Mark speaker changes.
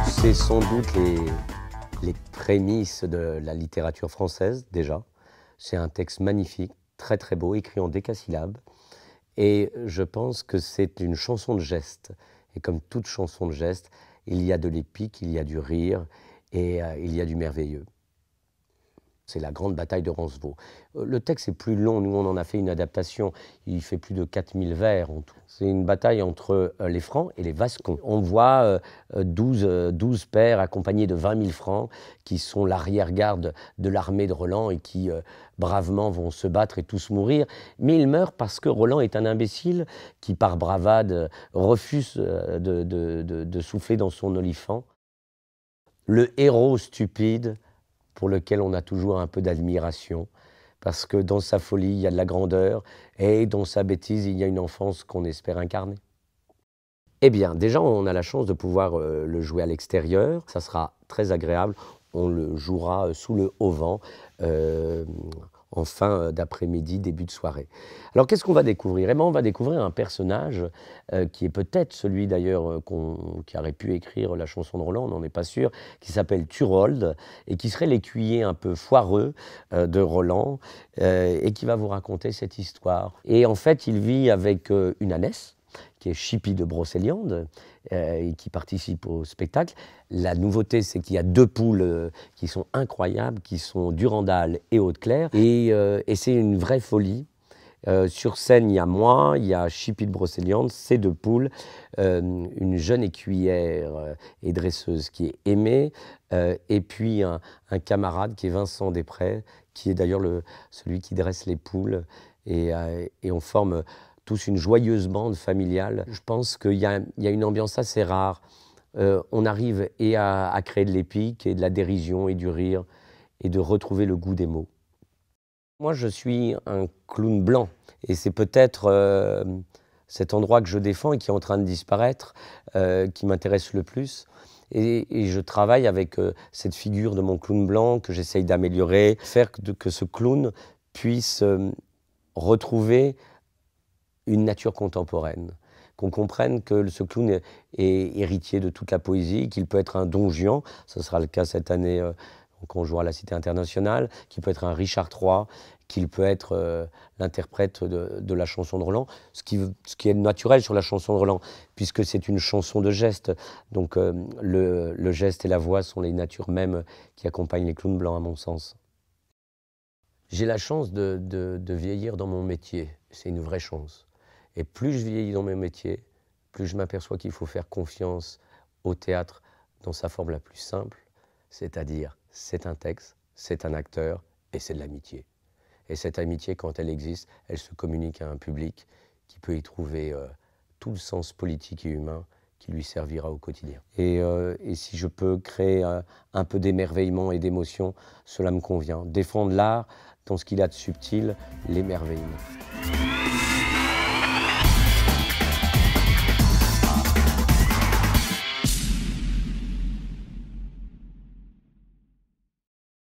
Speaker 1: C'est sans doute les prémices de la littérature française, déjà. C'est un texte magnifique, très très beau, écrit en décasyllabes. Et je pense que c'est une chanson de geste. Et comme toute chanson de geste, il y a de l'épique, il y a du rire et il y a du merveilleux. C'est la grande bataille de Roncevaux. Le texte est plus long, nous on en a fait une adaptation, il fait plus de 4000 vers en tout. C'est une bataille entre les Francs et les Vascons. On voit 12 pairs accompagnés de 20 000 Francs qui sont l'arrière-garde de l'armée de Roland et qui bravement vont se battre et tous mourir. Mais ils meurent parce que Roland est un imbécile qui par bravade refuse de souffler dans son olifant. Le héros stupide pour lequel on a toujours un peu d'admiration, parce que dans sa folie, il y a de la grandeur, et dans sa bêtise, il y a une enfance qu'on espère incarner. Eh bien, déjà, on a la chance de pouvoir le jouer à l'extérieur. Ça sera très agréable. On le jouera sous le haut vent, en fin d'après-midi, début de soirée. Alors, qu'est-ce qu'on va découvrir? Eh bien, on va découvrir un personnage qui est peut-être celui d'ailleurs qui aurait pu écrire la chanson de Roland, on n'en est pas sûr, qui s'appelle Turold et qui serait l'écuyer un peu foireux de Roland et qui va vous raconter cette histoire. Et en fait, il vit avec une ânesse, qui est Chippie de Brocéliande, et qui participe au spectacle. La nouveauté, c'est qu'il y a 2 poules qui sont incroyables, qui sont Durandal et Haute-Claire, et c'est une vraie folie. Sur scène, il y a moi, il y a Chippie de Brocéliande, ces 2 poules, une jeune écuyère et dresseuse qui est Aimée, et puis un camarade qui est Vincent Després, qui est d'ailleurs celui qui dresse les poules, et on forme tous une joyeuse bande familiale. Je pense qu'il y a une ambiance assez rare. On arrive à créer de l'épique et de la dérision et du rire et de retrouver le goût des mots. Moi, je suis un clown blanc et c'est peut-être cet endroit que je défends et qui est en train de disparaître, qui m'intéresse le plus. Et je travaille avec cette figure de mon clown blanc que j'essaye d'améliorer, faire que ce clown puisse retrouver une nature contemporaine, qu'on comprenne que ce clown est héritier de toute la poésie, qu'il peut être un Don Juan, ce sera le cas cette année quand on jouera à la Cité internationale, qu'il peut être un Richard III, qu'il peut être l'interprète de la chanson de Roland, ce qui est naturel sur la chanson de Roland, puisque c'est une chanson de geste. Donc le geste et la voix sont les natures mêmes qui accompagnent les clowns blancs, à mon sens. J'ai la chance de vieillir dans mon métier, c'est une vraie chance. Et plus je vieillis dans mes métiers, plus je m'aperçois qu'il faut faire confiance au théâtre dans sa forme la plus simple, c'est-à-dire c'est un texte, c'est un acteur et c'est de l'amitié. Et cette amitié, quand elle existe, elle se communique à un public qui peut y trouver tout le sens politique et humain qui lui servira au quotidien. Et si je peux créer un peu d'émerveillement et d'émotion, cela me convient. Défendre l'art dans ce qu'il a de subtil, l'émerveillement.